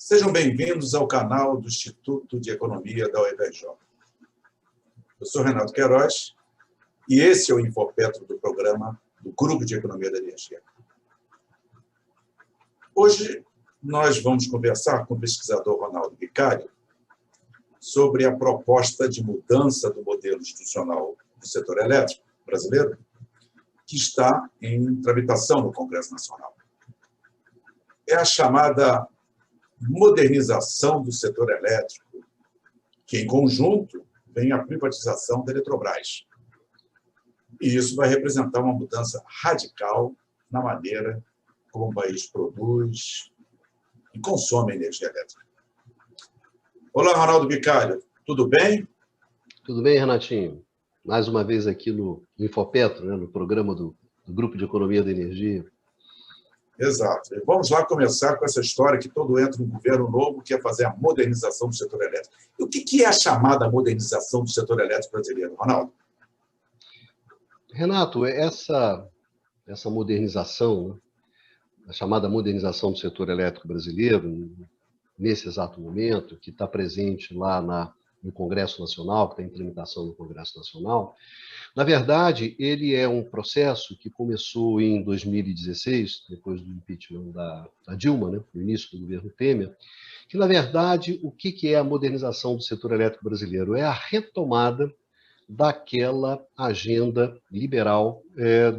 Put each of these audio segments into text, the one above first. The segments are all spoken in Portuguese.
Sejam bem-vindos ao canal do Instituto de Economia da UFRJ. Eu sou Renato Queiroz e esse é o Infopetro do programa do Grupo de Economia da Energia. Hoje nós vamos conversar com o pesquisador Ronaldo Vicari sobre a proposta de mudança do modelo institucional do setor elétrico brasileiro, que está em tramitação no Congresso Nacional. É a chamada modernização do setor elétrico, que, em conjunto, vem a privatização da Eletrobras. E isso vai representar uma mudança radical na maneira como o país produz e consome energia elétrica. Olá, Ronaldo Vicari, tudo bem? Tudo bem, Renatinho? Mais uma vez aqui no Infopetro, no programa do Grupo de Economia da Energia. Exato. E vamos lá começar com essa história que todo entra um governo novo que quer fazer a modernização do setor elétrico. E o que é a chamada modernização do setor elétrico brasileiro, Ronaldo? Renato, essa modernização, a chamada modernização do setor elétrico brasileiro, nesse exato momento, que está presente lá no Congresso Nacional, que está em tramitação no Congresso Nacional, na verdade, ele é um processo que começou em 2016, depois do impeachment da Dilma, no início do governo Temer, que, na verdade, o que é a modernização do setor elétrico brasileiro? É a retomada daquela agenda liberal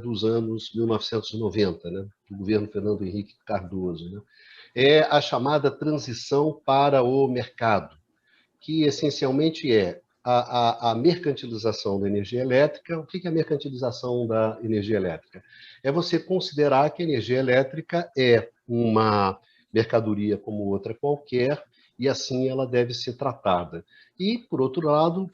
dos anos 1990, do governo Fernando Henrique Cardoso. É a chamada transição para o mercado, que essencialmente é a mercantilização da energia elétrica. O que é a mercantilização da energia elétrica? É você considerar que a energia elétrica é uma mercadoria como outra qualquer, e assim ela deve ser tratada. E, por outro lado,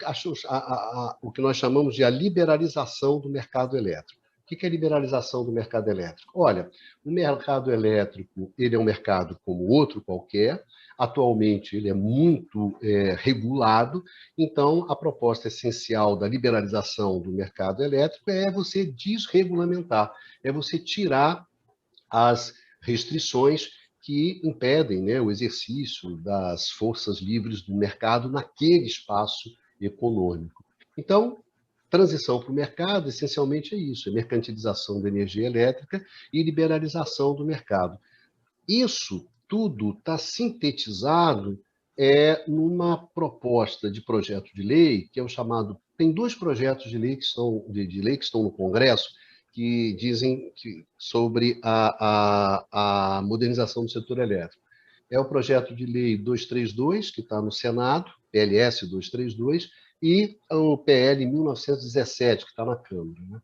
o que nós chamamos de a liberalização do mercado elétrico. O que é a liberalização do mercado elétrico? Olha, o mercado elétrico ele é um mercado como outro qualquer. Atualmente, ele é muito regulado, então a proposta essencial da liberalização do mercado elétrico é você desregulamentar, é você tirar as restrições que impedem o exercício das forças livres do mercado naquele espaço econômico. Então, transição para o mercado, essencialmente é isso, é mercantilização da energia elétrica e liberalização do mercado. Isso tudo está sintetizado numa proposta de projeto de lei, que é o chamado... Tem dois projetos de lei que estão no Congresso, que dizem sobre a modernização do setor elétrico. É o projeto de lei 232, que está no Senado, PLS 232, e o PL 1917, que está na Câmara.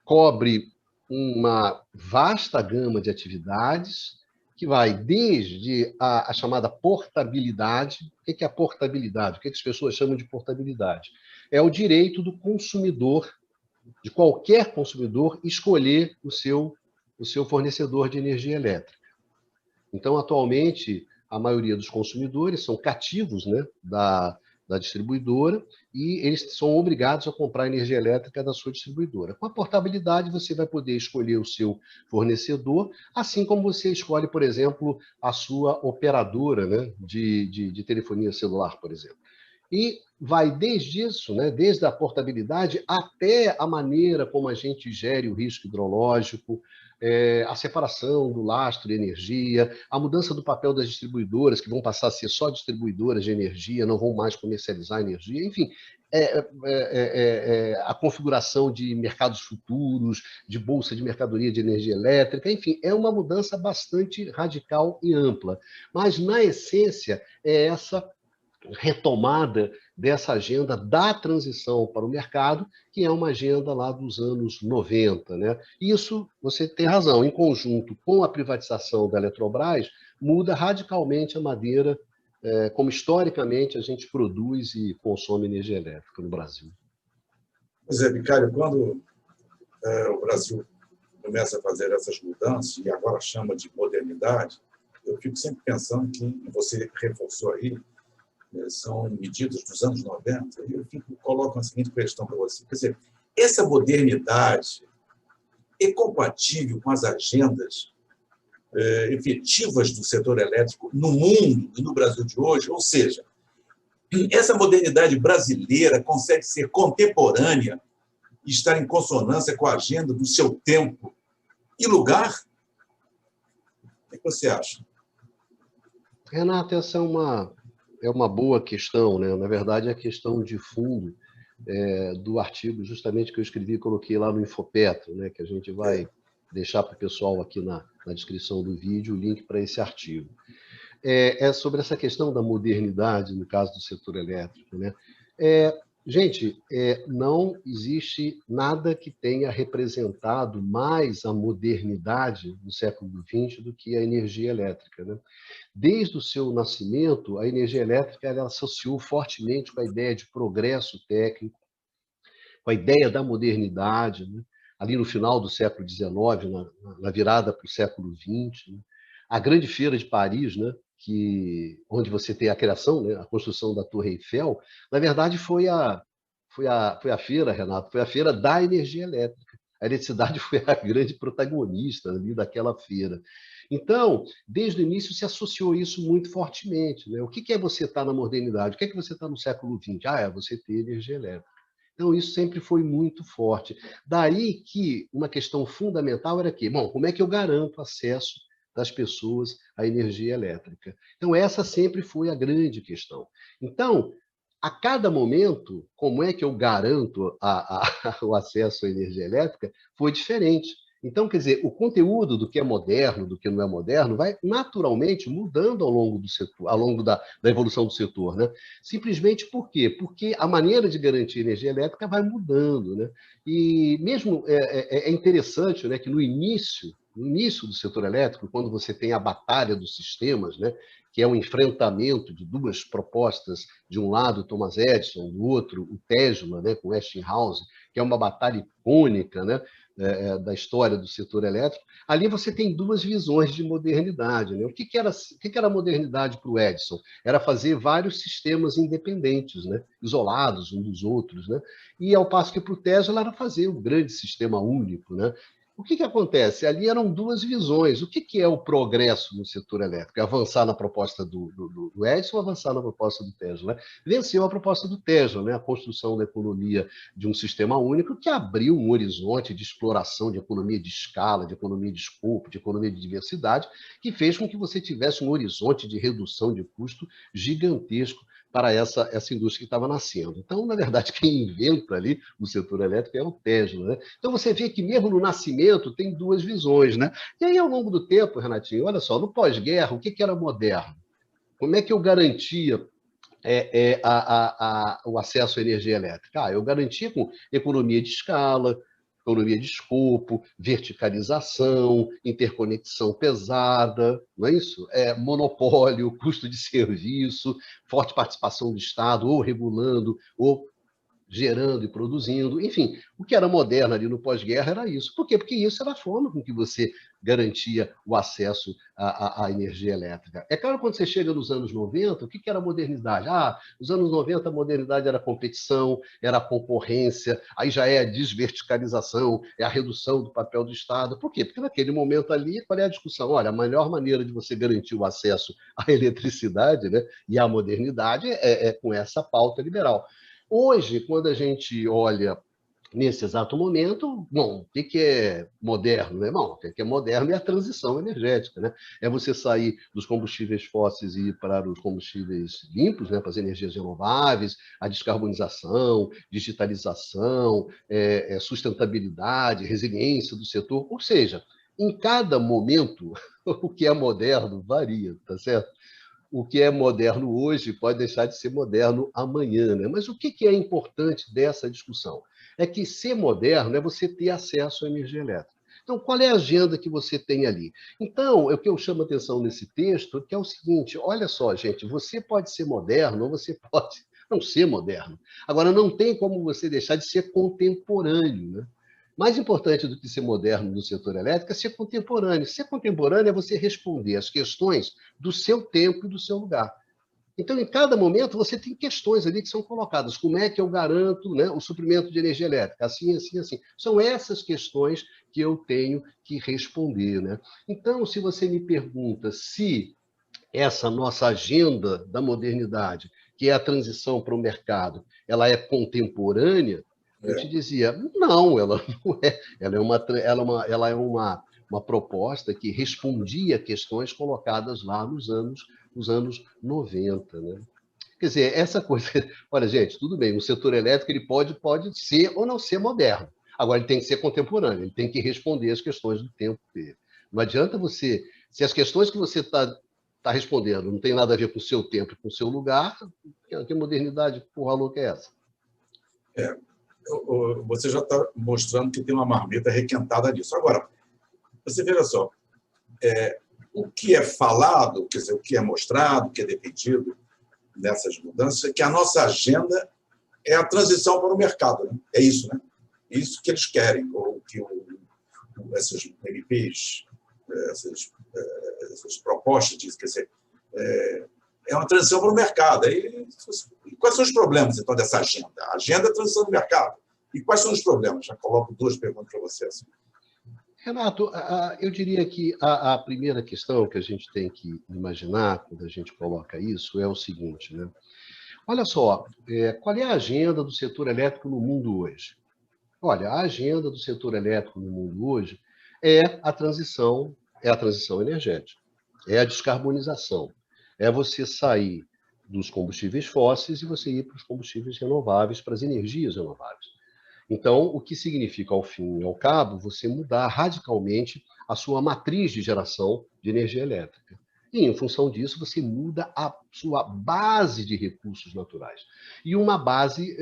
Cobre uma vasta gama de atividades, que vai desde a chamada portabilidade. O que é a portabilidade? O que as pessoas chamam de portabilidade? É o direito do consumidor, de qualquer consumidor, escolher o seu fornecedor de energia elétrica. Então, atualmente, a maioria dos consumidores são cativos da distribuidora e eles são obrigados a comprar energia elétrica da sua distribuidora. Com a portabilidade, você vai poder escolher o seu fornecedor, assim como você escolhe, por exemplo, a sua operadora de telefonia celular, por exemplo. E vai desde isso, desde a portabilidade até a maneira como a gente gere o risco hidrológico, a separação do lastro de energia, a mudança do papel das distribuidoras, que vão passar a ser só distribuidoras de energia, não vão mais comercializar energia, enfim, a configuração de mercados futuros, de bolsa de mercadoria de energia elétrica, enfim, é uma mudança bastante radical e ampla. Mas, na essência, é essa retomada dessa agenda da transição para o mercado, que é uma agenda lá dos anos 90. Isso, você tem razão, em conjunto com a privatização da Eletrobras, muda radicalmente a maneira como historicamente a gente produz e consome energia elétrica no Brasil. Pois é, Vicari, quando o Brasil começa a fazer essas mudanças, e agora chama de modernidade, eu fico sempre pensando que, você reforçou aí, são medidas dos anos 90, e eu coloco a seguinte questão para você. Quer dizer, essa modernidade é compatível com as agendas efetivas do setor elétrico no mundo e no Brasil de hoje? Ou seja, essa modernidade brasileira consegue ser contemporânea e estar em consonância com a agenda do seu tempo e lugar? O que você acha? Renato, essa é uma boa questão, né? Na verdade, é a questão de fundo do artigo justamente que eu escrevi e coloquei lá no Infopetro, né? Que a gente vai deixar para o pessoal aqui na descrição do vídeo o link para esse artigo. É sobre essa questão da modernidade, no caso do setor elétrico, né? Gente, não existe nada que tenha representado mais a modernidade no século XX do que a energia elétrica, né? Desde o seu nascimento, a energia elétrica ela associou fortemente com a ideia de progresso técnico, com a ideia da modernidade, né? Ali no final do século XIX, na virada para o século XX, né? A Grande Feira de Paris, né? Onde você tem a criação, né? A construção da Torre Eiffel, na verdade foi a feira, Renato, foi a feira da energia elétrica. A eletricidade foi a grande protagonista ali daquela feira. Então, desde o início se associou isso muito fortemente, né? O que é você estar na modernidade? O que é você estar no século XX? É você ter energia elétrica. Então, isso sempre foi muito forte. Daí que uma questão fundamental era que, bom, como é que eu garanto acesso das pessoas à energia elétrica? Então, essa sempre foi a grande questão. Então, a cada momento, como é que eu garanto o acesso à energia elétrica, foi diferente. Então, quer dizer, o conteúdo do que é moderno, do que não é moderno, vai naturalmente mudando ao longo do setor, ao longo da evolução do setor, né? Simplesmente por quê? Porque a maneira de garantir energia elétrica vai mudando, né? E mesmo é interessante, né, que no início do setor elétrico, quando você tem a batalha dos sistemas, né, que é um enfrentamento de duas propostas, de um lado Thomas Edison, do outro o Tesla, né, com Westinghouse, que é uma batalha icônica, né, da história do setor elétrico, ali você tem duas visões de modernidade, né? O que era modernidade para o Edison? Era fazer vários sistemas independentes, né? Isolados um dos outros, né? E ao passo que para o Tesla era fazer um grande sistema único, né? O que acontece? Ali eram duas visões. O que é o progresso no setor elétrico? É avançar na proposta do Edison ou avançar na proposta do Tesla? Né? Venceu a proposta do Tesla, né? A construção da economia de um sistema único que abriu um horizonte de exploração de economia de escala, de economia de escopo, de economia de diversidade, que fez com que você tivesse um horizonte de redução de custo gigantesco para essa indústria que estava nascendo. Então, na verdade, quem inventa ali o setor elétrico é o Tesla, né? Então, você vê que mesmo no nascimento tem duas visões, né? E aí, ao longo do tempo, Renatinho, olha só, no pós-guerra, o que era moderno? Como é que eu garantia o acesso à energia elétrica? Eu garantia com economia de escala, economia de escopo, verticalização, interconexão pesada, não é isso? Monopólio, custo de serviço, forte participação do Estado, ou regulando, ou gerando e produzindo, enfim, o que era moderno ali no pós-guerra era isso. Por quê? Porque isso era a forma com que você garantia o acesso à energia elétrica. É claro, quando você chega nos anos 90, o que era modernidade? Nos anos 90 a modernidade era a competição, era a concorrência, aí já é a desverticalização, é a redução do papel do Estado. Por quê? Porque naquele momento ali, qual é a discussão? Olha, a melhor maneira de você garantir o acesso à eletricidade, né, e à modernidade é com essa pauta liberal. Hoje, quando a gente olha nesse exato momento, bom, o que é moderno, né? Bom, o que é moderno é a transição energética, né? É você sair dos combustíveis fósseis e ir para os combustíveis limpos, né? Para as energias renováveis, a descarbonização, digitalização, sustentabilidade, resiliência do setor, ou seja, em cada momento, o que é moderno varia, tá certo? O que é moderno hoje pode deixar de ser moderno amanhã, né? Mas o que é importante dessa discussão? É que ser moderno é você ter acesso à energia elétrica. Então, qual é a agenda que você tem ali? Então, o que eu chamo a atenção nesse texto é o seguinte, olha só, gente, você pode ser moderno ou você pode não ser moderno. Agora, não tem como você deixar de ser contemporâneo, né? Mais importante do que ser moderno no setor elétrico é ser contemporâneo. Ser contemporâneo é você responder às questões do seu tempo e do seu lugar. Então, em cada momento, você tem questões ali que são colocadas. Como é que eu garanto, né, o suprimento de energia elétrica? Assim, assim, assim. São essas questões que eu tenho que responder, né? Então, se você me pergunta se essa nossa agenda da modernidade, que é a transição para o mercado, ela é contemporânea, eu te dizia, não, ela não é. Ela é uma proposta que respondia a questões colocadas lá nos anos 90, né? Quer dizer, essa coisa... Olha, gente, tudo bem, o setor elétrico ele pode ser ou não ser moderno. Agora, ele tem que ser contemporâneo, ele tem que responder às questões do tempo dele. Não adianta você... Se as questões que você está respondendo não tem nada a ver com o seu tempo e com o seu lugar, que modernidade porra louca é essa? Você já está mostrando que tem uma marmita requentada nisso. Agora, você veja só, o que é falado, quer dizer, o que é mostrado, o que é defendido nessas mudanças, é que a nossa agenda é a transição para o mercado. Né? É isso, né? É isso que eles querem, ou que essas MPs, essas propostas dizem, quer dizer, é uma transição para o mercado. E quais são os problemas, então, dessa agenda? A agenda é a transição do mercado. E quais são os problemas? Já coloco duas perguntas para você. Assim. Renato, eu diria que a primeira questão que a gente tem que imaginar quando a gente coloca isso é o seguinte, né? Olha só, qual é a agenda do setor elétrico no mundo hoje? Olha, a agenda do setor elétrico no mundo hoje é a transição energética, é a descarbonização, é você sair dos combustíveis fósseis e você ir para os combustíveis renováveis, para as energias renováveis. Então, o que significa, ao fim e ao cabo, você mudar radicalmente a sua matriz de geração de energia elétrica. E, em função disso, você muda a sua base de recursos naturais. E uma base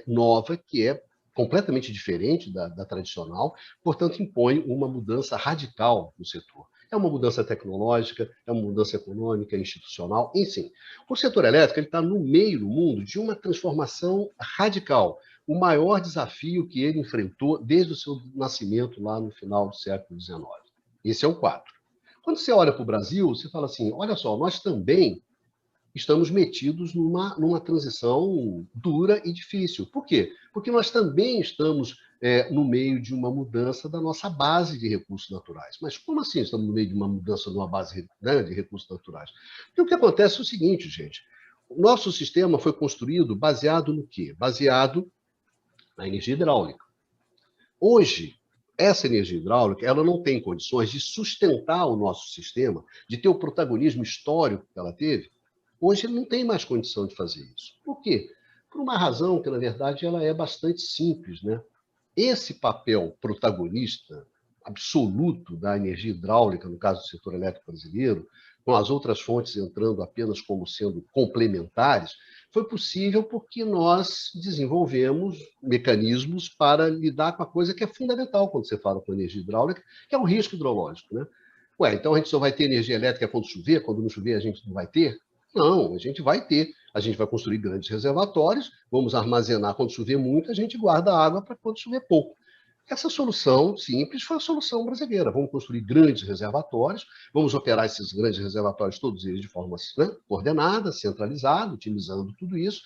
nova, que é completamente diferente da tradicional, portanto, impõe uma mudança radical no setor. É uma mudança tecnológica, é uma mudança econômica, institucional, enfim. O setor elétrico está no meio, no mundo, de uma transformação radical. O maior desafio que ele enfrentou desde o seu nascimento lá no final do século XIX. Esse é o 4. Quando você olha para o Brasil, você fala assim, olha só, nós também estamos metidos numa transição dura e difícil. Por quê? Porque nós também estamos no meio de uma mudança da nossa base de recursos naturais. Mas como assim estamos no meio de uma mudança de uma base, né, de recursos naturais? Porque o que acontece é o seguinte, gente, o nosso sistema foi construído baseado no quê? Baseado na energia hidráulica. Hoje, essa energia hidráulica ela não tem condições de sustentar o nosso sistema, de ter o protagonismo histórico que ela teve. Hoje ele não tem mais condição de fazer isso. Por quê? Por uma razão que, na verdade, ela é bastante simples, né? Esse papel protagonista absoluto da energia hidráulica, no caso do setor elétrico brasileiro, com as outras fontes entrando apenas como sendo complementares, foi possível porque nós desenvolvemos mecanismos para lidar com a coisa que é fundamental quando você fala com energia hidráulica, que é o risco hidrológico, né? Ué, então a gente só vai ter energia elétrica quando chover, quando não chover a gente não vai ter? Não, a gente vai ter. A gente vai construir grandes reservatórios, vamos armazenar quando chover muito, a gente guarda água para quando chover pouco. Essa solução simples foi a solução brasileira. Vamos construir grandes reservatórios, vamos operar esses grandes reservatórios, todos eles de forma, né, coordenada, centralizada, utilizando tudo isso,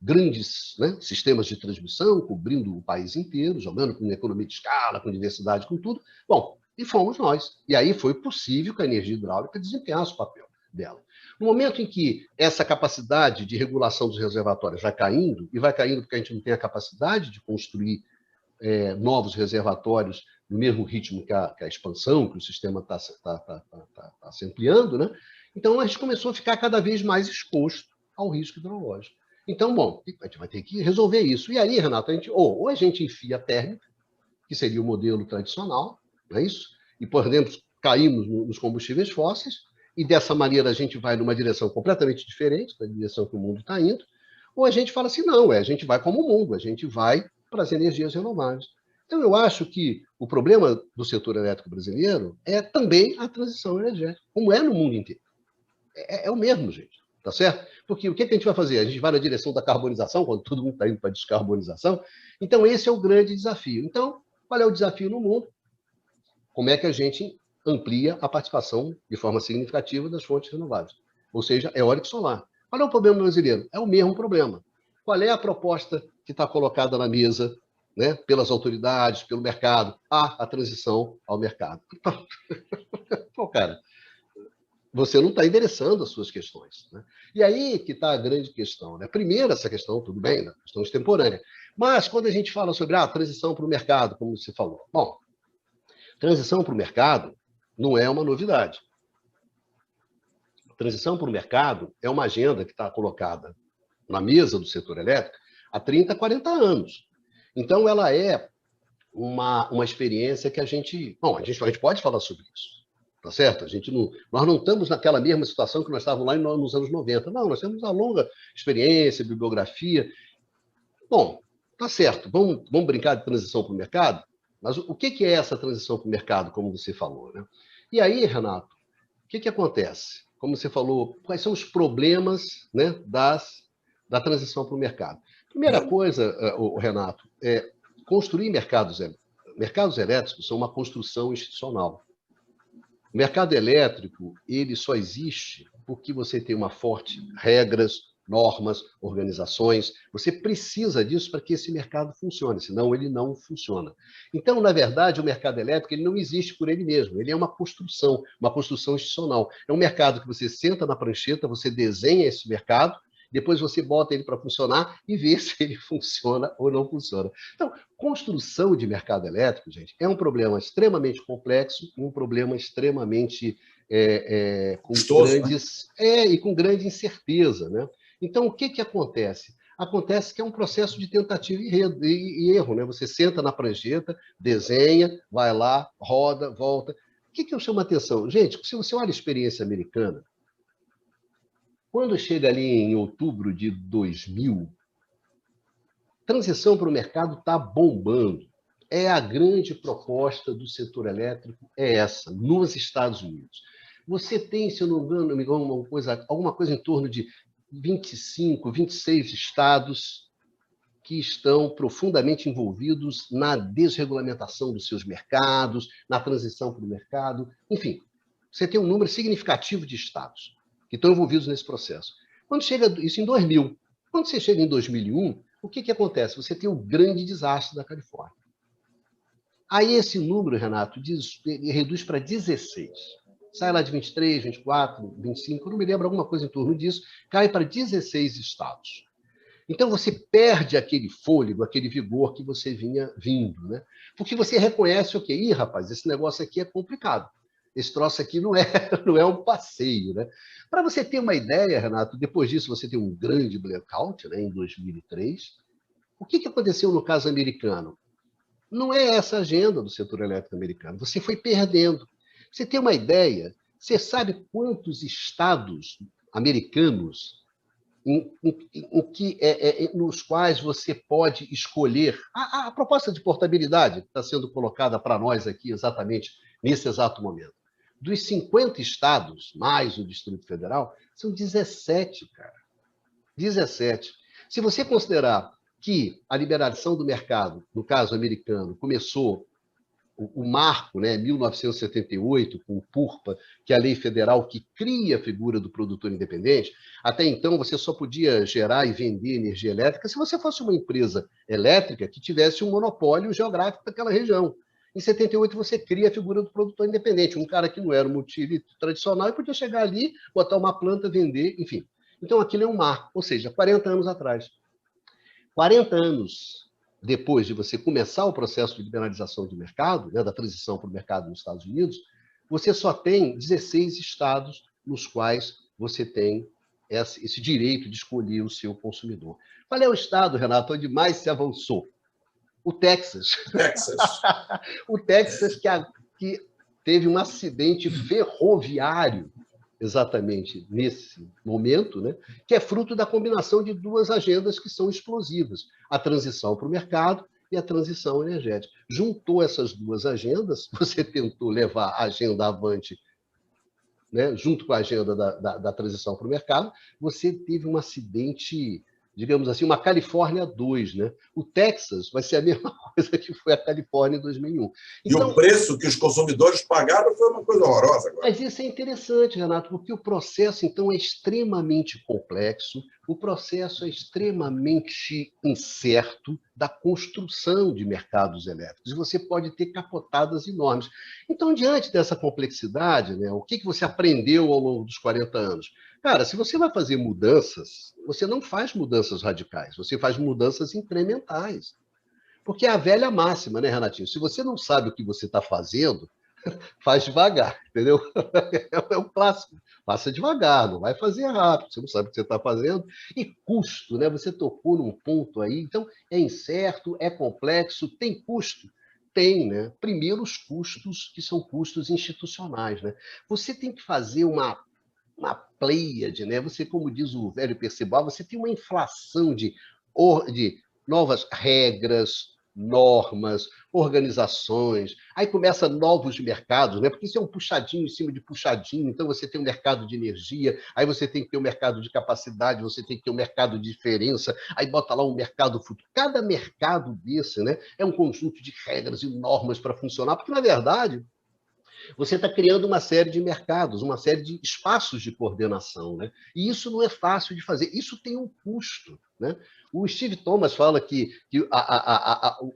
grandes, né, sistemas de transmissão, cobrindo o país inteiro, jogando com economia de escala, com diversidade, com tudo. Bom, e fomos nós. E aí foi possível que a energia hidráulica desempenhasse o papel dela. No momento em que essa capacidade de regulação dos reservatórios vai caindo, e vai caindo porque a gente não tem a capacidade de construir novos reservatórios no mesmo ritmo que a expansão, que o sistema está se ampliando, né? Então a gente começou a ficar cada vez mais exposto ao risco hidrológico. Então, bom, a gente vai ter que resolver isso. E aí, Renato, ou a gente enfia a térmica, que seria o modelo tradicional, não é isso? E, por exemplo, caímos nos combustíveis fósseis, e dessa maneira a gente vai numa direção completamente diferente da direção que o mundo está indo, ou a gente fala assim, não, a gente vai como o mundo, a gente vai para as energias renováveis. Então, eu acho que o problema do setor elétrico brasileiro é também a transição energética, como é no mundo inteiro. É o mesmo, gente, tá certo? Porque o que a gente vai fazer? A gente vai na direção da carbonização, quando todo mundo está indo para a descarbonização. Então, esse é o grande desafio. Então, qual é o desafio no mundo? Como é que a gente amplia a participação de forma significativa das fontes renováveis? Ou seja, eólica e solar. Qual é o problema brasileiro? É o mesmo problema. Qual é a proposta que está colocada na mesa, né, pelas autoridades, pelo mercado? A transição ao mercado. Pô, cara, você não está endereçando as suas questões. Né? E aí que está a grande questão. Né? Primeiro, essa questão, tudo bem, né? Questão extemporânea. Mas quando a gente fala sobre a transição para o mercado, como você falou, bom, transição para o mercado não é uma novidade. Transição para o mercado é uma agenda que está colocada na mesa do setor elétrico há 30, 40 anos. Então, ela é uma experiência que a gente... Bom, a gente pode falar sobre isso, tá certo? Nós não estamos naquela mesma situação que nós estávamos lá nos anos 90. Não, nós temos uma longa experiência, bibliografia. Bom, tá certo, vamos brincar de transição para o mercado? Mas o que é essa transição para o mercado, como você falou? Né? E aí, Renato, o que acontece? Como você falou, quais são os problemas, né, da transição para o mercado? Primeira coisa, Renato, é construir mercados elétricos são uma construção institucional. O mercado elétrico, ele só existe porque você tem uma forte regras, normas, organizações. Você precisa disso para que esse mercado funcione, senão ele não funciona. Então, na verdade, o mercado elétrico ele não existe por ele mesmo. Ele é uma construção institucional. É um mercado que você senta na prancheta, você desenha esse mercado, depois você bota ele para funcionar e vê se ele funciona ou não funciona. Então, construção de mercado elétrico, gente, é um problema extremamente complexo, um problema extremamente com grandes, né? E com grande incerteza, né? Então, o que acontece? Acontece que é um processo de tentativa e erro, né? Você senta na prancheta, desenha, vai lá, roda, volta. O que eu chamo a atenção? Gente, se você olha a experiência americana, quando chega ali em outubro de 2000, transição para o mercado está bombando. É a grande proposta do setor elétrico, é essa, nos Estados Unidos. Você tem, se eu não me engano, alguma coisa em torno de 25, 26 estados que estão profundamente envolvidos na desregulamentação dos seus mercados, na transição para o mercado. Enfim, você tem um número significativo de estados que estão envolvidos nesse processo. Quando chega isso em 2000, quando você chega em 2001, o que acontece? Você tem o grande desastre da Califórnia. Aí esse número, Renato, reduz para 16. Sai lá de 23, 24, 25, eu não me lembro, alguma coisa em torno disso, cai para 16 estados. Então você perde aquele fôlego, aquele vigor que você vinha vindo, né? Porque você reconhece o quê? Rapaz, esse negócio aqui é complicado. Esse troço aqui não é um passeio, né? Para você ter uma ideia, Renato, depois disso você tem um grande blackout, né, em 2003. O que aconteceu no caso americano? Não é essa a agenda do setor elétrico americano. Você foi perdendo. Você tem uma ideia? Você sabe quantos estados americanos nos quais você pode escolher a proposta de portabilidade que está sendo colocada para nós aqui exatamente nesse exato momento? Dos 50 estados, mais o Distrito Federal, são 17, cara. 17. Se você considerar que a liberação do mercado, no caso americano, começou o marco, né, 1978, com o PURPA, que é a lei federal que cria a figura do produtor independente. Até então, você só podia gerar e vender energia elétrica se você fosse uma empresa elétrica que tivesse um monopólio geográfico daquela região. Em 78, você cria a figura do produtor independente, um cara que não era um multilito tradicional e podia chegar ali, botar uma planta, vender, enfim. Então, aquilo é um marco, ou seja, 40 anos atrás. 40 anos depois de você começar o processo de liberalização de mercado, né, da transição para o mercado nos Estados Unidos, você só tem 16 estados nos quais você tem esse direito de escolher o seu consumidor. Qual é o estado, Renato, onde mais se avançou? O Texas. O Texas que teve um acidente ferroviário exatamente nesse momento, né, que é fruto da combinação de duas agendas que são explosivas, a transição para o mercado e a transição energética. Juntou essas duas agendas, você tentou levar a agenda avante, né, junto com a agenda da transição para o mercado, você teve um acidente digamos assim, uma Califórnia 2, né? O Texas vai ser a mesma coisa que foi a Califórnia em 2001. Então, e o preço que os consumidores pagaram foi uma coisa horrorosa agora. Mas isso é interessante, Renato, porque o processo, então, é extremamente complexo, o processo é extremamente incerto da construção de mercados elétricos, e você pode ter capotadas enormes. Então, diante dessa complexidade, né, o que você aprendeu ao longo dos 40 anos? Cara, se você vai fazer mudanças, você não faz mudanças radicais, você faz mudanças incrementais. Porque é a velha máxima, né, Renatinho? Se você não sabe o que você está fazendo, faz devagar, entendeu? É um clássico. Faça devagar, não vai fazer rápido, você não sabe o que você está fazendo. E custo, né? Você tocou num ponto aí, então é incerto, é complexo, tem custo? Tem, né? Primeiro, os custos, que são custos institucionais, né? Você tem que fazer uma pleiade, né? Você, como diz o velho Percival, você tem uma inflação de novas regras, normas, organizações, aí começa novos mercados, né? Porque isso é um puxadinho em cima de puxadinho, então você tem um mercado de energia, aí você tem que ter um mercado de capacidade, você tem que ter um mercado de diferença, aí bota lá um mercado futuro. Cada mercado desse, né, é um conjunto de regras e normas para funcionar, porque, na verdade, você está criando uma série de mercados, uma série de espaços de coordenação, né? E isso não é fácil de fazer, isso tem um custo, né? O Steve Thomas fala que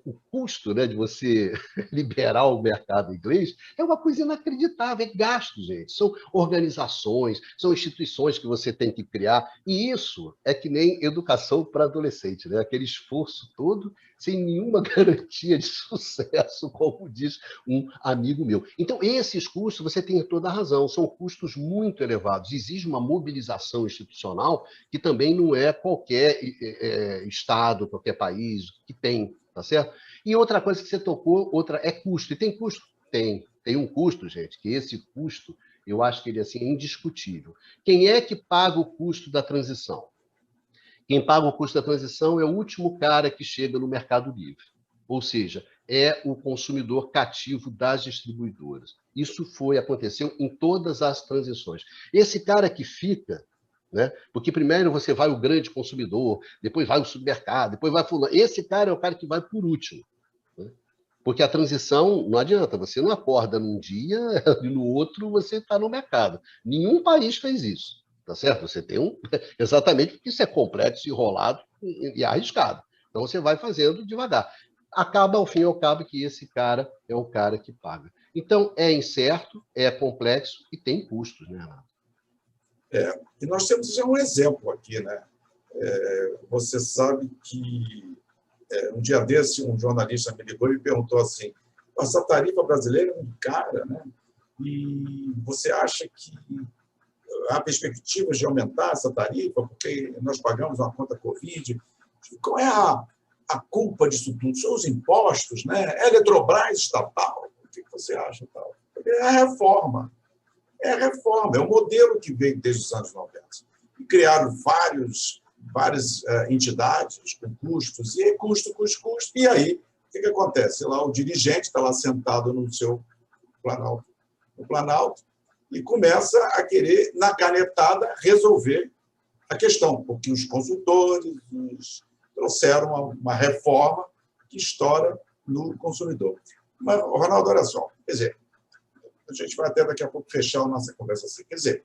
o custo, né, de você liberar o mercado inglês é uma coisa inacreditável, é gasto, gente. São organizações, são instituições que você tem que criar, e isso é que nem educação para adolescente, né? Aquele esforço todo sem nenhuma garantia de sucesso, como diz um amigo meu. Então, esses custos, você tem toda a razão, são custos muito elevados. Exige uma mobilização institucional que também não é qualquer estado, qualquer país que tem, tá certo? E outra coisa que você tocou, outra é custo. E tem custo? Tem um custo, gente, que esse custo, eu acho que ele assim, é indiscutível. Quem é que paga o custo da transição? Quem paga o custo da transição é o último cara que chega no Mercado Livre. Ou seja, é o consumidor cativo das distribuidoras. Isso aconteceu em todas as transições. Esse cara que fica, né? Porque primeiro você vai o grande consumidor, depois vai o supermercado, depois vai fulano. Esse cara é o cara que vai por último. Né? Porque a transição não adianta, você não acorda num dia e no outro você está no mercado. Nenhum país fez isso. Tá certo? Você tem exatamente porque isso é complexo, enrolado e arriscado. Então você vai fazendo devagar. Acaba, ao fim e ao cabo, que esse cara é o cara que paga. Então, é incerto, é complexo e tem custos, né, Renato? E nós temos já um exemplo aqui, né? Você sabe que um dia desse um jornalista me ligou e me perguntou assim: essa tarifa brasileira é muito cara, né? E você acha que há perspectivas de aumentar essa tarifa, porque nós pagamos uma conta Covid? Qual é a culpa disso tudo? São os impostos, né? É a Eletrobras estatal? O que você acha? Tal? É a reforma. É a reforma, é o modelo que veio desde os anos 90. E criaram várias entidades com custos, e custo. E aí, o que acontece? Lá o dirigente está lá sentado no seu Planalto, e começa a querer, na canetada, resolver a questão, porque os consultores trouxeram uma reforma que estoura no consumidor. Mas, Ronaldo, olha só, quer dizer, a gente vai até daqui a pouco fechar a nossa conversa assim. Quer dizer,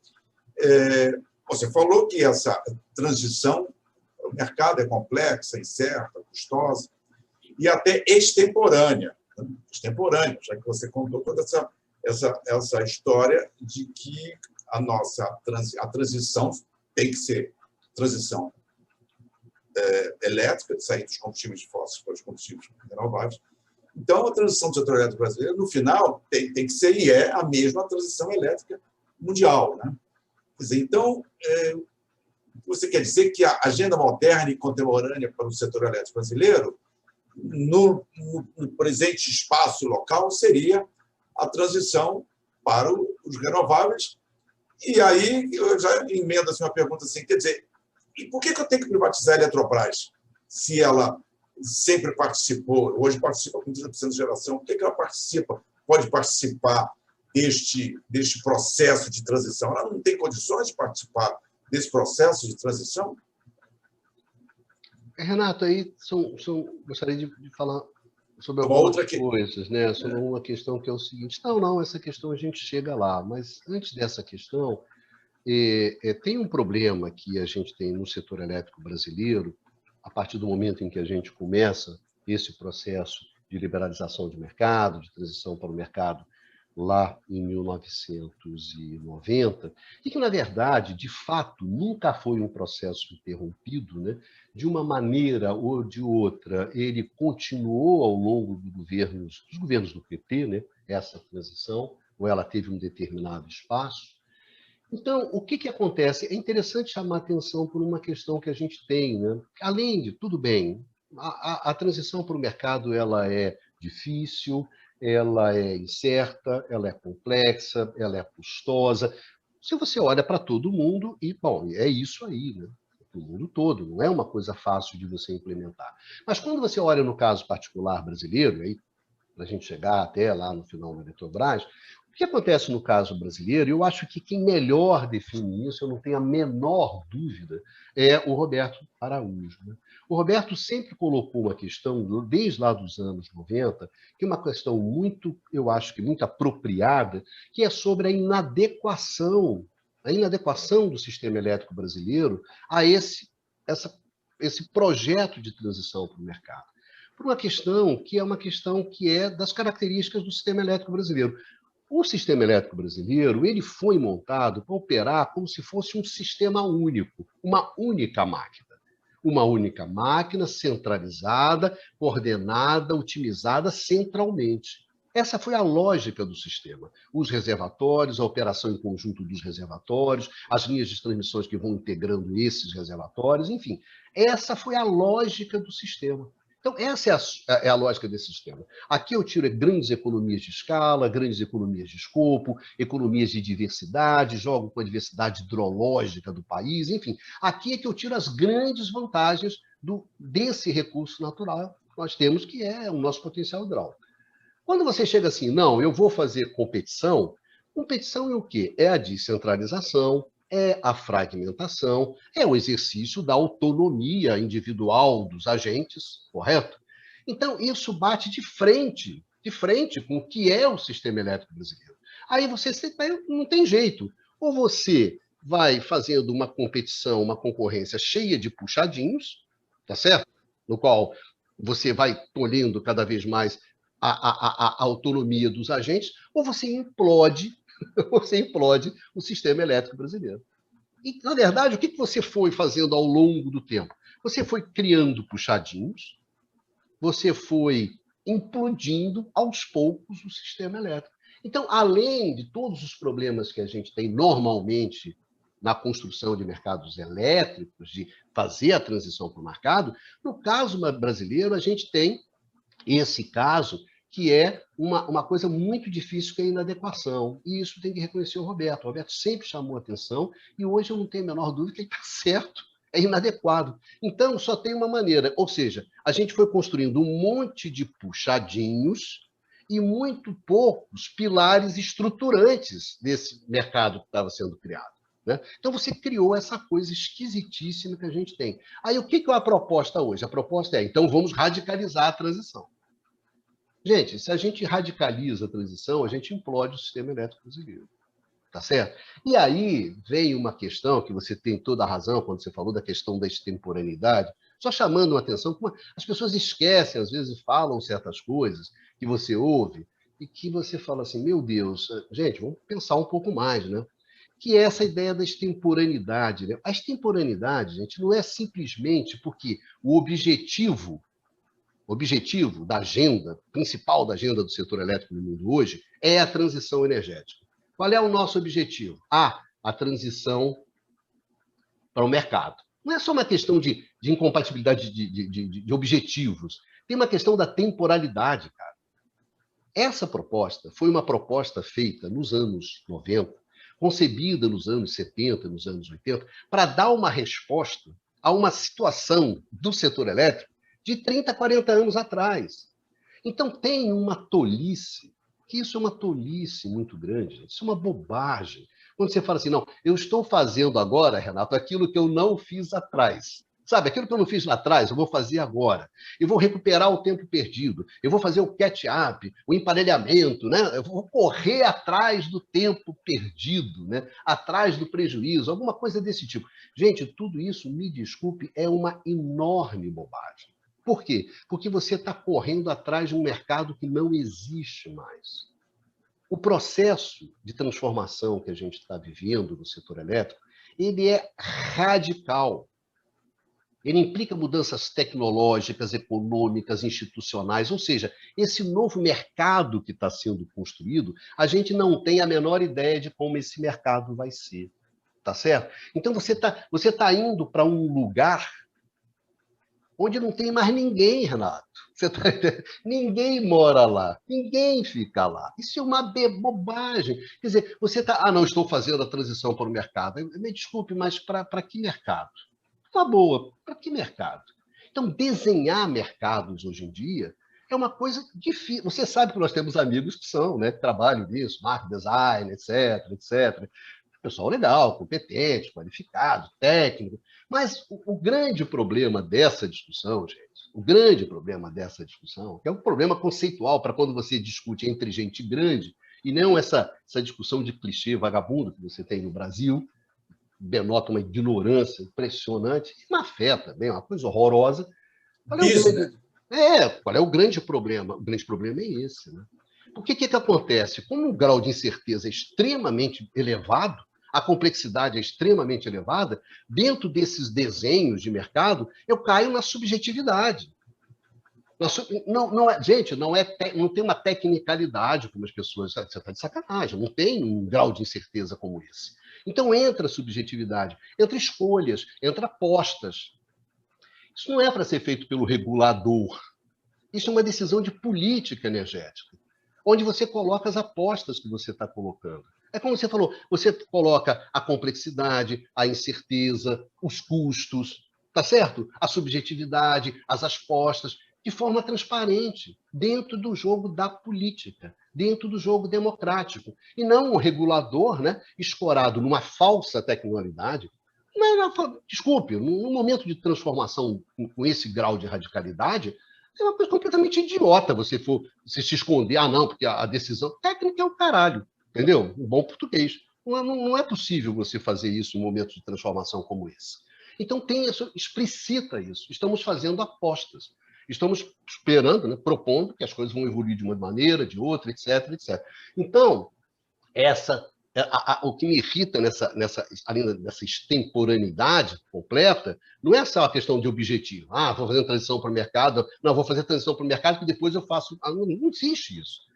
você falou que essa transição, o mercado é complexa, incerta, custosa e até extemporânea, já que você contou toda essa história de que a transição tem que ser transição elétrica, de sair dos combustíveis fósseis para os combustíveis renováveis. Então, a transição do setor elétrico brasileiro, no final, tem que ser e é a mesma transição elétrica mundial. Né? Quer dizer, então, você quer dizer que a agenda moderna e contemporânea para o setor elétrico brasileiro, no presente espaço local, seria a transição para os renováveis. E aí, eu já emendo assim, uma pergunta assim, quer dizer, e por que eu tenho que privatizar a Eletrobras, se ela sempre participou, hoje participa com 30% de geração, por que ela pode participar deste processo de transição? Ela não tem condições de participar desse processo de transição? Renato, aí gostaria de falar sobre Uma algumas outra que... coisas, né? Sobre uma questão que é o seguinte. Não, essa questão a gente chega lá, mas antes dessa questão, tem um problema que a gente tem no setor elétrico brasileiro, a partir do momento em que a gente começa esse processo de liberalização de mercado, de transição para o mercado lá em 1990, e que, na verdade, de fato, nunca foi um processo interrompido, né? De uma maneira ou de outra, ele continuou ao longo dos governos do PT, né? Essa transição, ou ela teve um determinado espaço. Então, o que acontece? É interessante chamar a atenção por uma questão que a gente tem, né? Além de tudo bem, a transição para o mercado ela é difícil, ela é incerta, ela é complexa, ela é custosa. Se você olha para todo mundo, e, bom, é isso aí, né? O mundo todo, não é uma coisa fácil de você implementar. Mas quando você olha no caso particular brasileiro, aí para a gente chegar até lá no final da Eletrobras, o que acontece no caso brasileiro, eu acho que quem melhor define isso, eu não tenho a menor dúvida, é o Roberto Araújo. Né? O Roberto sempre colocou uma questão, desde lá dos anos 90, que é uma questão muito, eu acho que muito apropriada, que é sobre a inadequação do sistema elétrico brasileiro a esse projeto de transição para o mercado por uma questão que é das características do sistema elétrico brasileiro. O sistema elétrico brasileiro ele foi montado para operar como se fosse um sistema único, uma única máquina. Uma única máquina centralizada, coordenada, otimizada centralmente. Essa foi a lógica do sistema. Os reservatórios, a operação em conjunto dos reservatórios, as linhas de transmissões que vão integrando esses reservatórios, enfim. Essa foi a lógica do sistema. Então, essa é a lógica desse sistema. Aqui eu tiro grandes economias de escala, grandes economias de escopo, economias de diversidade, jogo com a diversidade hidrológica do país, enfim. Aqui é que eu tiro as grandes vantagens desse recurso natural que nós temos, que é o nosso potencial hidráulico. Quando você chega assim, não, eu vou fazer competição, competição é o quê? É a descentralização, é a fragmentação, é o exercício da autonomia individual dos agentes, correto? Então, isso bate de frente com o que é o sistema elétrico brasileiro. Aí você não tem jeito. Ou você vai fazendo uma competição, uma concorrência cheia de puxadinhos, tá certo? No qual você vai tolhendo cada vez mais a autonomia dos agentes, ou você implode o sistema elétrico brasileiro. E, na verdade, o que você foi fazendo ao longo do tempo? Você foi criando puxadinhos, você foi implodindo aos poucos o sistema elétrico. Então, além de todos os problemas que a gente tem normalmente na construção de mercados elétricos, de fazer a transição para o mercado, no caso brasileiro, a gente tem esse caso que é uma coisa muito difícil, que é a inadequação. E isso tem que reconhecer o Roberto. O Roberto sempre chamou atenção e hoje eu não tenho a menor dúvida que ele está certo, é inadequado. Então, só tem uma maneira, ou seja, a gente foi construindo um monte de puxadinhos e muito poucos pilares estruturantes desse mercado que estava sendo criado. Né? Então, você criou essa coisa esquisitíssima que a gente tem. Aí, o que é a proposta hoje? A proposta é, então, vamos radicalizar a transição. Gente, se a gente radicaliza a transição, a gente implode o sistema elétrico brasileiro. Tá certo? E aí vem uma questão que você tem toda a razão quando você falou da questão da extemporaneidade, só chamando uma atenção, como as pessoas esquecem, às vezes falam certas coisas que você ouve e que você fala assim, meu Deus, gente, vamos pensar um pouco mais, né? Que é essa ideia da extemporaneidade. Né? A extemporaneidade, gente, não é simplesmente porque o objetivo da agenda, principal da agenda do setor elétrico no mundo hoje, é a transição energética. Qual é o nosso objetivo? A transição para o mercado. Não é só uma questão de incompatibilidade de objetivos, tem uma questão da temporalidade, cara. Essa proposta foi uma proposta feita nos anos 90, concebida nos anos 70, nos anos 80, para dar uma resposta a uma situação do setor elétrico de 30, 40 anos atrás. Então, tem uma tolice, que isso é uma tolice muito grande, isso é uma bobagem. Quando você fala assim, não, eu estou fazendo agora, Renato, aquilo que eu não fiz atrás. Sabe, aquilo que eu não fiz lá atrás, eu vou fazer agora. Eu vou recuperar o tempo perdido. Eu vou fazer o catch-up, o emparelhamento, né? Eu vou correr atrás do tempo perdido, né? Atrás do prejuízo, alguma coisa desse tipo. Gente, tudo isso, me desculpe, é uma enorme bobagem. Por quê? Porque você está correndo atrás de um mercado que não existe mais. O processo de transformação que a gente está vivendo no setor elétrico, ele é radical. Ele implica mudanças tecnológicas, econômicas, institucionais, ou seja, esse novo mercado que está sendo construído, a gente não tem a menor ideia de como esse mercado vai ser, tá certo? Então você tá indo para um lugar onde não tem mais ninguém, Renato. Ninguém mora lá, ninguém fica lá. Isso é uma bobagem. Quer dizer, você está... Ah, não, estou fazendo a transição para o mercado. Me desculpe, mas para que mercado? Uma boa, para que mercado? Então, desenhar mercados hoje em dia é uma coisa difícil. Você sabe que nós temos amigos que são, né, que trabalham nisso, marketing design, etc, etc. Pessoal legal, competente, qualificado, técnico. Mas o grande problema dessa discussão, gente, o grande problema dessa discussão, que é um problema conceitual para quando você discute entre gente grande, e não essa discussão de clichê vagabundo que você tem no Brasil, denota uma ignorância impressionante, e má fé também, uma coisa horrorosa. Qual é o grande problema? O grande problema é esse, né? Porque o que acontece? Como o grau de incerteza é extremamente elevado, a complexidade é extremamente elevada, dentro desses desenhos de mercado, eu caio na subjetividade. Gente, não tem uma tecnicalidade como as pessoas... Você está de sacanagem, não tem um grau de incerteza como esse. Então entra subjetividade, entra escolhas, entra apostas. Isso não é para ser feito pelo regulador. Isso é uma decisão de política energética, onde você coloca as apostas que você está colocando. É como você falou, você coloca a complexidade, a incerteza, os custos, tá certo? A subjetividade, as apostas, de forma transparente, dentro do jogo da política, dentro do jogo democrático. E não um regulador, né, escorado numa falsa tecnologicalidade. Desculpe, num momento de transformação com esse grau de radicalidade, é uma coisa completamente idiota você se esconder. Ah, não, porque a decisão técnica é o caralho, entendeu? Um bom português. Não é possível você fazer isso em momentos de transformação como esse. Então, explicita isso. Estamos fazendo apostas. Estamos esperando, né, propondo que as coisas vão evoluir de uma maneira, de outra, etc, etc. Então, o que me irrita além dessa extemporaneidade completa, não é só a questão de objetivo. Ah, vou fazer transição para o mercado. Não, vou fazer transição para o mercado que depois eu faço... Não existe isso,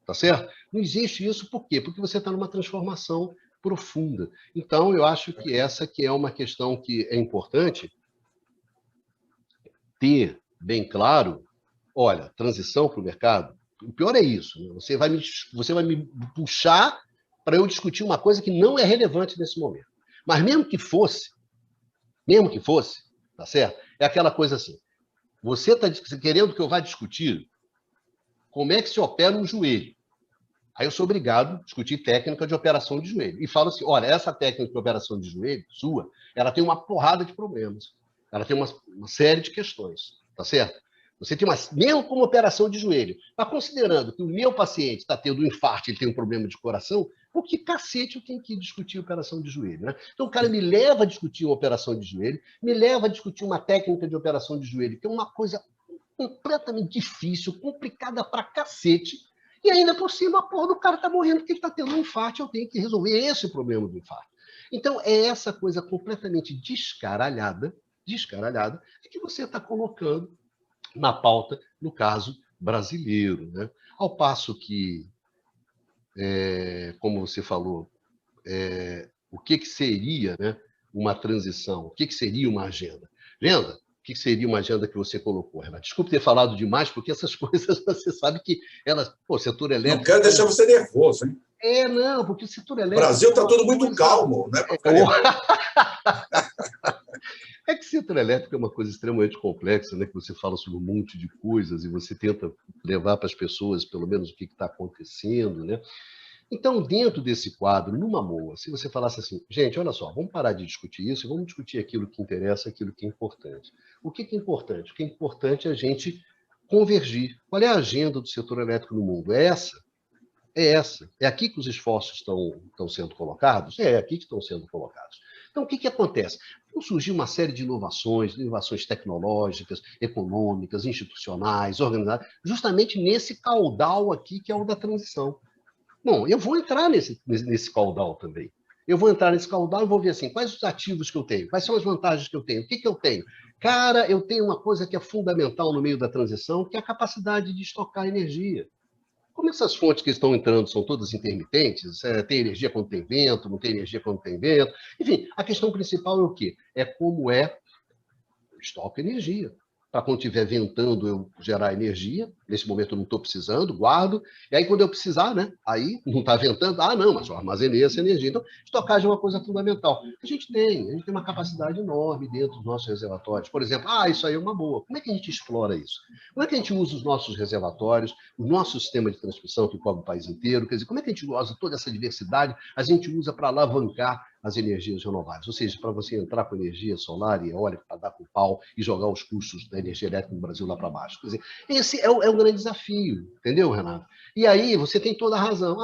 tá certo? Não existe isso por quê? Porque você está numa transformação profunda. Então, eu acho que essa que é uma questão que é importante ter bem claro. Olha, transição para o mercado, o pior é isso. Né? Você vai me puxar para eu discutir uma coisa que não é relevante nesse momento. Mas mesmo que fosse, tá certo? É aquela coisa assim, você está querendo que eu vá discutir como é que se opera um joelho. Aí eu sou obrigado a discutir técnica de operação de joelho. E falo assim, olha, essa técnica de operação de joelho sua, ela tem uma porrada de problemas. Ela tem uma série de questões, tá certo? Você tem mesmo como operação de joelho, mas considerando que o meu paciente está tendo um infarto, ele tem um problema de coração, por que cacete eu tenho que discutir operação de joelho, né? Então o cara me leva a discutir uma operação de joelho, me leva a discutir uma técnica de operação de joelho, que é uma coisa completamente difícil, complicada pra cacete, e ainda por cima a porra do cara está morrendo porque ele está tendo um infarto, eu tenho que resolver esse problema do infarto. Então é essa coisa completamente descaralhada, que você está colocando na pauta, no caso brasileiro, né? Ao passo que, como você falou, o que seria, né, uma transição? O que seria uma agenda? Lembra? O que seria uma agenda que você colocou, Renato? Desculpe ter falado demais, porque essas coisas você sabe que elas... Pô, setor elétrico... Não quero deixar você nervoso, hein? Não, porque o setor elétrico... O Brasil está tudo muito calmo, né? É que setor elétrico é uma coisa extremamente complexa, né? Que você fala sobre um monte de coisas e você tenta levar para as pessoas, pelo menos, o que está acontecendo, né? Então, dentro desse quadro, numa boa, se você falasse assim, gente, olha só, vamos parar de discutir isso e vamos discutir aquilo que interessa, aquilo que é importante. O que é importante? O que é importante é a gente convergir. Qual é a agenda do setor elétrico no mundo? É essa? É essa. É aqui que os esforços estão sendo colocados? É aqui que estão sendo colocados. Então, o que acontece? Vão surgir uma série de inovações tecnológicas, econômicas, institucionais, organizadas, justamente nesse caudal aqui que é o da transição. Bom, eu vou entrar nesse caudal também. Eu vou entrar nesse caudal e vou ver assim, quais os ativos que eu tenho, quais são as vantagens que eu tenho, o que eu tenho. Cara, eu tenho uma coisa que é fundamental no meio da transição, que é a capacidade de estocar energia. Como essas fontes que estão entrando são todas intermitentes, tem energia quando tem vento, não tem energia quando tem vento. Enfim, a questão principal é o quê? É como eu estoco energia. Para quando estiver ventando, eu gerar energia. Nesse momento eu não estou precisando, guardo. E aí, quando eu precisar, né? Aí não está ventando, não, mas eu armazenei essa energia. Então, estocagem é uma coisa fundamental. A gente tem uma capacidade enorme dentro dos nossos reservatórios. Por exemplo, isso aí é uma boa. Como é que a gente explora isso? Como é que a gente usa os nossos reservatórios, o nosso sistema de transmissão que cobre o país inteiro? Quer dizer, como é que a gente usa toda essa diversidade? A gente usa para alavancar as energias renováveis, ou seja, para você entrar com energia solar e eólica, para dar com pau e jogar os custos da energia elétrica no Brasil lá para baixo. Quer dizer, esse é um grande desafio, entendeu, Renato? E aí você tem toda a razão.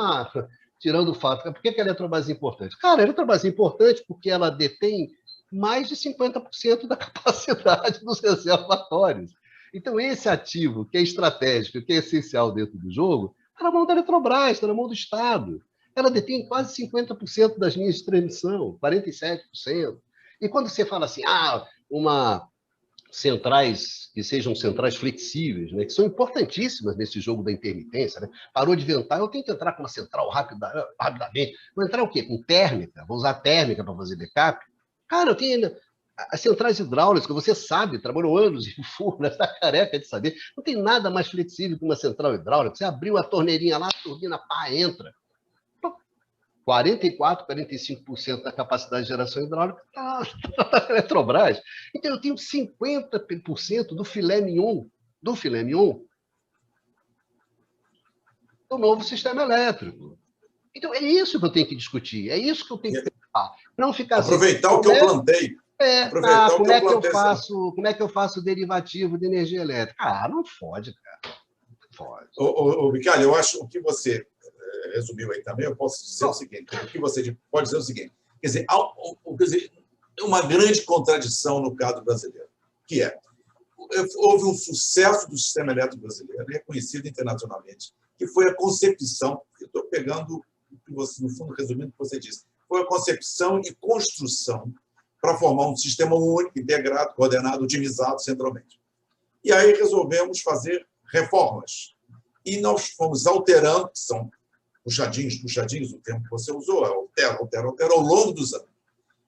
Tirando o fato, por que a Eletrobras é importante? Cara, a Eletrobras é importante porque ela detém mais de 50% da capacidade dos reservatórios. Então, esse ativo, que é estratégico, que é essencial dentro do jogo, está na mão da Eletrobras, está na mão do Estado. Ela detém quase 50% das linhas de transmissão, 47%. E quando você fala assim, centrais que sejam centrais flexíveis, né, que são importantíssimas nesse jogo da intermitência, né? Parou de ventar, eu tenho que entrar com uma central rapidamente. Vou entrar o quê? Com térmica? Vou usar térmica para fazer backup? Cara, eu tenho ainda as centrais hidráulicas, você sabe, trabalhou anos em furnas, está careca de saber. Não tem nada mais flexível que uma central hidráulica. Você abriu a torneirinha lá, a turbina, entra. 44%, 45% da capacidade de geração hidráulica está na Eletrobras. Então, eu tenho 50% do filé mignon do novo sistema elétrico. Então, é isso que eu tenho que discutir, é isso que eu tenho que pensar. Não ficar aproveitar o que eu plantei. Como é que eu faço o derivativo de energia elétrica? Não fode, cara. Não fode. Bicalho, eu acho que você resumiu aí também, eu posso dizer o seguinte, o que você pode dizer o seguinte, quer dizer, uma grande contradição no caso brasileiro, que houve um sucesso do sistema elétrico brasileiro, reconhecido internacionalmente, que foi a concepção, eu estou pegando, no fundo, resumindo o que você disse, foi a concepção e construção para formar um sistema único, integrado, coordenado, otimizado centralmente. E aí resolvemos fazer reformas. E nós fomos alterando, que são puxadinhos, o termo que você usou, altera ao longo dos anos,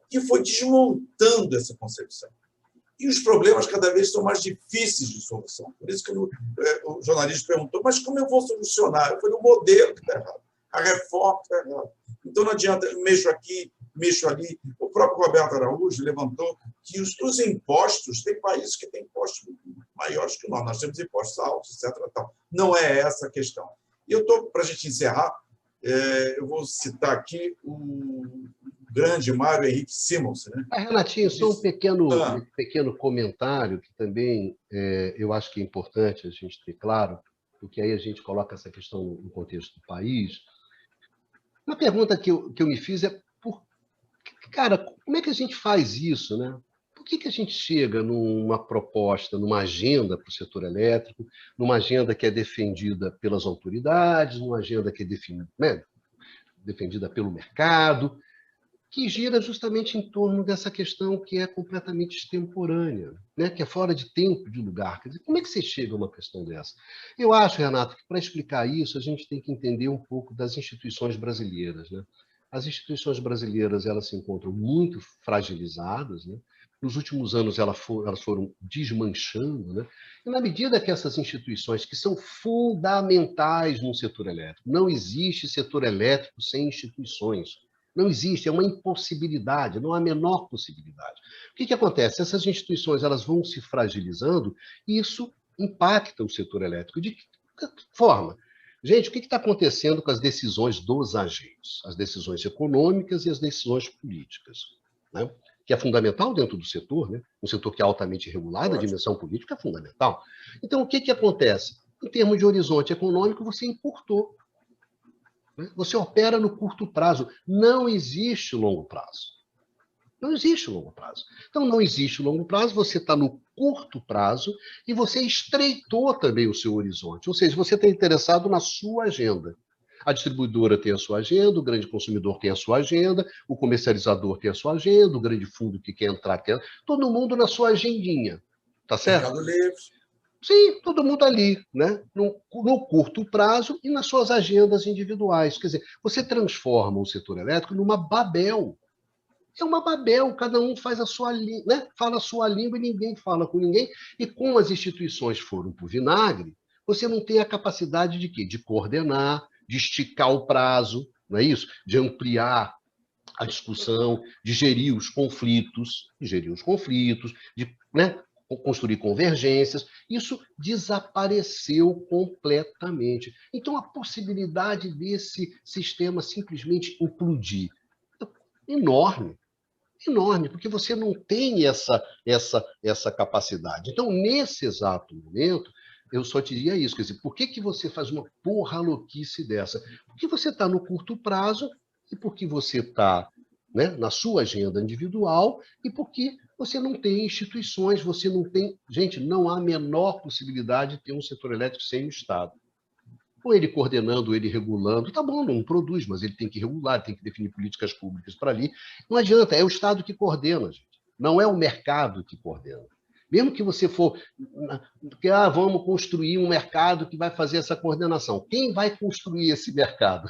que foi desmontando essa concepção. E os problemas cada vez são mais difíceis de solução. Por isso que o jornalista perguntou, mas como eu vou solucionar? Eu falei, o modelo que está errado, a reforma está errada. Então não adianta, mexo aqui, mexo ali. O próprio Roberto Araújo levantou que os impostos, tem países que têm impostos maiores que nós temos impostos altos, etc. Tal. Não é essa a questão. E eu estou, para a gente encerrar, eu vou citar aqui o grande Mário Henrique Simons. Né? Renatinho, só um pequeno comentário que também eu acho que é importante a gente ter claro, porque aí a gente coloca essa questão no contexto do país. Uma pergunta que eu me fiz cara, como é que a gente faz isso, né? Por que a gente chega numa proposta, numa agenda para o setor elétrico, numa agenda que é defendida pelas autoridades, numa agenda que é defendida pelo mercado, que gira justamente em torno dessa questão que é completamente extemporânea, né? Que é fora de tempo, de lugar. Quer dizer, como é que você chega a uma questão dessa? Eu acho, Renato, que para explicar isso, a gente tem que entender um pouco das instituições brasileiras, né? As instituições brasileiras elas se encontram muito fragilizadas, né? Nos últimos anos elas foram desmanchando, né? E na medida que essas instituições, que são fundamentais no setor elétrico, não existe setor elétrico sem instituições. Não existe, é uma impossibilidade, não há a menor possibilidade. O que acontece? Essas instituições elas vão se fragilizando e isso impacta o setor elétrico. De que forma? Gente, o que está acontecendo com as decisões dos agentes? As decisões econômicas e as decisões políticas, né? Que é fundamental dentro do setor, né? Um setor que é altamente regulado, a dimensão política é fundamental. Então, o que acontece? Em termos de horizonte econômico, você encurtou. Né? Você opera no curto prazo. Não existe longo prazo. Não existe longo prazo. Então, não existe longo prazo, você está no curto prazo e você estreitou também o seu horizonte. Ou seja, você está interessado na sua agenda. A distribuidora tem a sua agenda, o grande consumidor tem a sua agenda, o comercializador tem a sua agenda, o grande fundo que quer entrar, todo mundo na sua agendinha. Tá certo? Mercado Livre. Sim, todo mundo ali, né? No curto prazo e nas suas agendas individuais. Quer dizer, você transforma o setor elétrico numa Babel. É uma Babel, cada um faz a sua língua, né? Fala a sua língua e ninguém fala com ninguém. E como as instituições foram para o vinagre, você não tem a capacidade de quê? De coordenar, de esticar o prazo, não é isso? De ampliar a discussão, de gerir os conflitos, de, né, construir convergências. Isso desapareceu completamente. Então, a possibilidade desse sistema simplesmente implodir é enorme. Enorme, porque você não tem essa capacidade. Então, nesse exato momento, eu só diria isso, quer dizer, por que você faz uma porra louquice dessa? Porque você está no curto prazo e porque você está, né, na sua agenda individual e porque você não tem instituições, você não tem... Gente, não há a menor possibilidade de ter um setor elétrico sem o Estado. Ou ele coordenando, ou ele regulando, tá bom, não produz, mas ele tem que regular, tem que definir políticas públicas para ali. Não adianta, é o Estado que coordena, gente. Não é o mercado que coordena. Mesmo que você for... vamos construir um mercado que vai fazer essa coordenação. Quem vai construir esse mercado?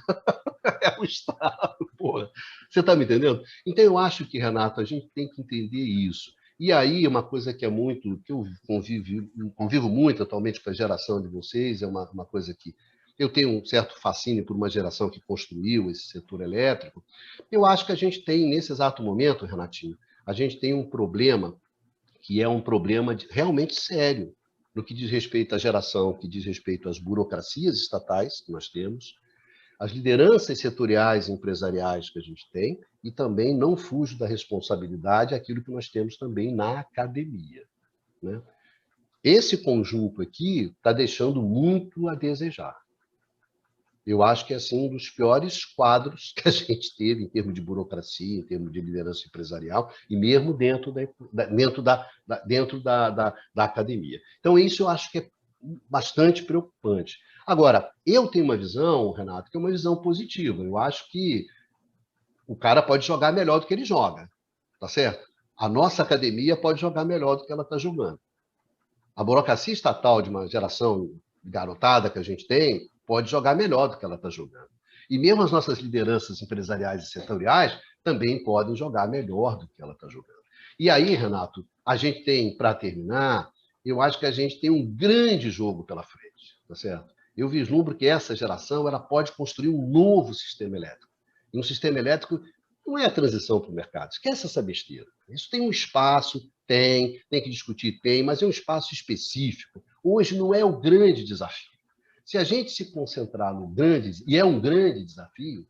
É o Estado, porra. Você está me entendendo? Então, eu acho que, Renato, a gente tem que entender isso. E aí, uma coisa que é muito... que eu convivo muito atualmente com a geração de vocês, é uma coisa que eu tenho um certo fascínio por uma geração que construiu esse setor elétrico. Eu acho que a gente tem, nesse exato momento, Renatinho, a gente tem um problema que é um problema realmente sério no que diz respeito à geração, que diz respeito às burocracias estatais que nós temos, as lideranças setoriais e empresariais que a gente tem, e também não fujo da responsabilidade aquilo que nós temos também na academia, né? Esse conjunto aqui está deixando muito a desejar. Eu acho que é assim, um dos piores quadros que a gente teve em termos de burocracia, em termos de liderança empresarial, e mesmo dentro da academia. Então, isso eu acho que é bastante preocupante. Agora, eu tenho uma visão, Renato, que é uma visão positiva. Eu acho que o cara pode jogar melhor do que ele joga, tá certo? A nossa academia pode jogar melhor do que ela está jogando. A burocracia estatal de uma geração garotada que a gente tem pode jogar melhor do que ela está jogando. E mesmo as nossas lideranças empresariais e setoriais também podem jogar melhor do que ela está jogando. E aí, Renato, a gente tem, para terminar, eu acho que a gente tem um grande jogo pela frente, tá certo? Eu vislumbro que essa geração ela pode construir um novo sistema elétrico. E um sistema elétrico não é a transição para o mercado. Esquece essa besteira. Isso tem um espaço, tem que discutir, mas é um espaço específico. Hoje não é o grande desafio. Se a gente se concentrar no grande, e é um grande desafio,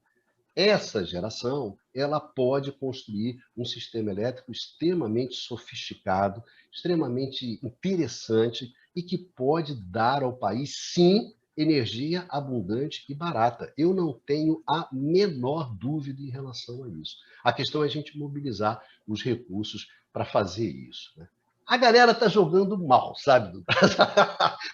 essa geração ela pode construir um sistema elétrico extremamente sofisticado, extremamente interessante e que pode dar ao país, sim, energia abundante e barata. Eu não tenho a menor dúvida em relação a isso. A questão é a gente mobilizar os recursos para fazer isso, né? A galera está jogando mal, sabe?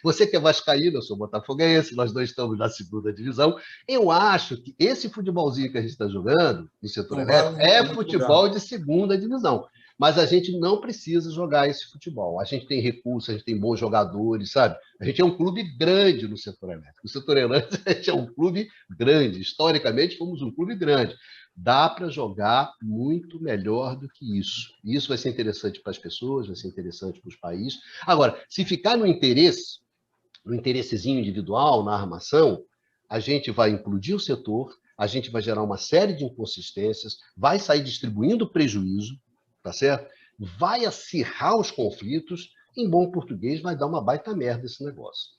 Você que é vascaíno, eu sou botafoguense, nós dois estamos na segunda divisão. Eu acho que esse futebolzinho que a gente está jogando no setor elétrico é futebol de segunda divisão. Mas a gente não precisa jogar esse futebol. A gente tem recursos, a gente tem bons jogadores, sabe? A gente é um clube grande no setor elétrico. No setor elétrico, a gente é um clube grande. Historicamente, fomos um clube grande. Dá para jogar muito melhor do que isso. E isso vai ser interessante para as pessoas, vai ser interessante para os países. Agora, se ficar no interessezinho individual, na armação, a gente vai implodir o setor, a gente vai gerar uma série de inconsistências, vai sair distribuindo prejuízo, tá certo? Vai acirrar os conflitos, em bom português, vai dar uma baita merda esse negócio.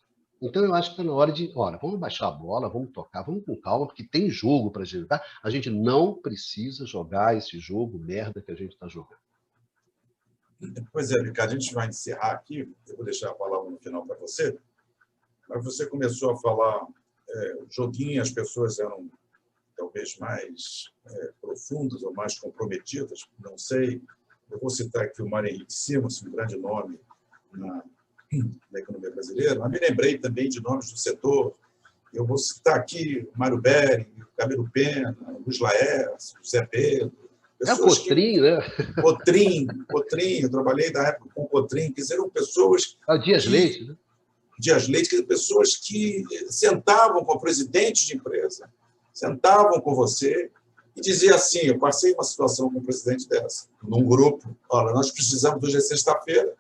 Então, eu acho que está na hora de, olha, vamos baixar a bola, vamos tocar, vamos com calma, porque tem jogo para jogar. A gente não precisa jogar esse jogo merda que a gente está jogando. Pois é, Ricardo, a gente vai encerrar aqui. Eu vou deixar a palavra no final para você. Mas você começou a falar joguinho, as pessoas eram talvez mais profundas ou mais comprometidas, não sei. Eu vou citar aqui o Mário Henrique Simons, um grande nome na economia brasileira, mas me lembrei também de nomes do setor. Eu vou citar aqui o Mário Bering, o Camilo Pena, o Luiz Laércio, o Zé Pedro. É o Cotrim, né? Cotrim, eu trabalhei na época com o Cotrim, que eram pessoas... O Dias Leite, né? Dias Leite, que eram pessoas que sentavam com o presidente de empresa, sentavam com você e diziam assim, eu passei uma situação com o presidente dessa, num grupo, olha, nós precisamos, hoje é sexta-feira,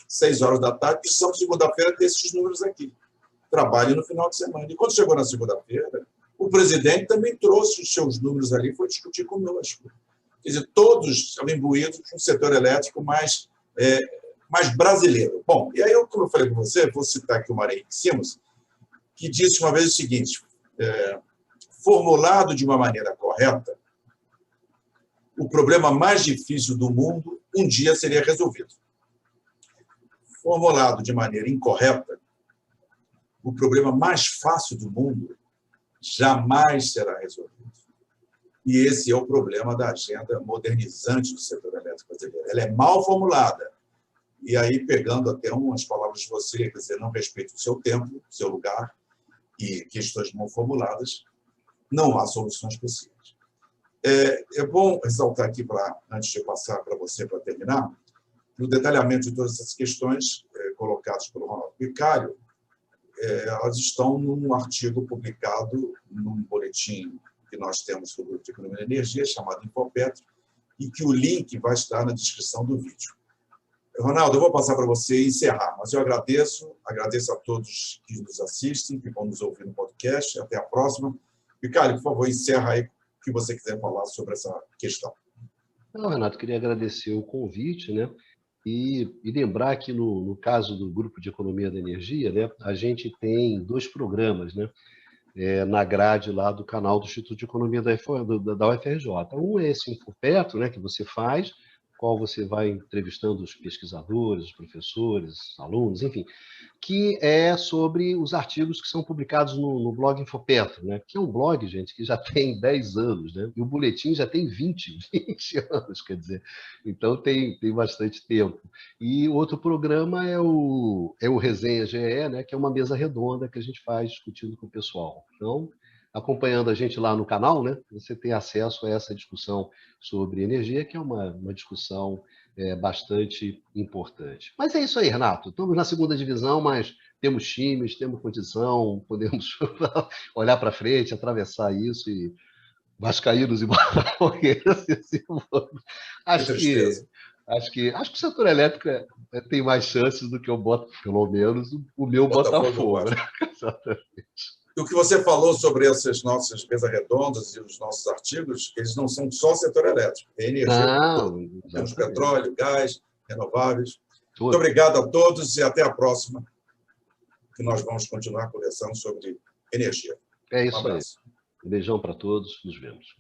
6 horas da tarde, precisamos segunda-feira ter esses números aqui. Trabalhe no final de semana. E quando chegou na segunda-feira, o presidente também trouxe os seus números ali e foi discutir conosco. Quer dizer, todos estavam imbuídos com um setor elétrico mais brasileiro. Bom, e aí, como eu falei para você, vou citar aqui o Mário Henrique Simons, que disse uma vez o seguinte, formulado de uma maneira correta, o problema mais difícil do mundo um dia seria resolvido. Formulado de maneira incorreta, o problema mais fácil do mundo jamais será resolvido. E esse é o problema da agenda modernizante do setor elétrico brasileiro. Ela é mal formulada. E aí, pegando até umas palavras de você, quer dizer, não respeita o seu tempo, o seu lugar, e questões mal formuladas, não há soluções possíveis. É bom ressaltar aqui, antes de passar para você para terminar, no detalhamento de todas essas questões colocadas pelo Ronaldo Vicário, elas estão num artigo publicado num boletim que nós temos do Grupo de Economia e Energia, chamado Infopetro, e que o link vai estar na descrição do vídeo. Ronaldo, eu vou passar para você encerrar, mas eu agradeço a todos que nos assistem, que vão nos ouvir no podcast. Até a próxima. Vicário, por favor, encerra aí o que você quiser falar sobre essa questão. Não, Renato, queria agradecer o convite, né? E lembrar que, no caso do Grupo de Economia da Energia, né, a gente tem 2 programas, né, na grade lá do canal do Instituto de Economia da UFRJ. Um é esse Infopetro, né, que você faz, qual você vai entrevistando os pesquisadores, os professores, alunos, enfim, que é sobre os artigos que são publicados no blog Infopetro, né? Que é um blog, gente, que já tem 10 anos, né? E o boletim já tem 20 anos, quer dizer. Então, tem bastante tempo. E o outro programa é o Resenha GE, né? Que é uma mesa redonda que a gente faz discutindo com o pessoal. Então, acompanhando a gente lá no canal, né, você tem acesso a essa discussão sobre energia, que é uma discussão bastante importante. Mas é isso aí, Renato. Estamos na segunda divisão, mas temos times, temos condição, podemos olhar para frente, atravessar isso e vascaínos e botafogueiros. Acho que o setor elétrico tem mais chances do que o Botafogo, pelo menos o meu Botafogo. Exatamente. E o que você falou sobre essas nossas mesas redondas e os nossos artigos, eles não são só setor elétrico, tem energia. Temos petróleo, gás, renováveis. Tudo. Muito obrigado a todos e até a próxima, que nós vamos continuar conversando sobre energia. É isso aí. Um beijão para todos, nos vemos.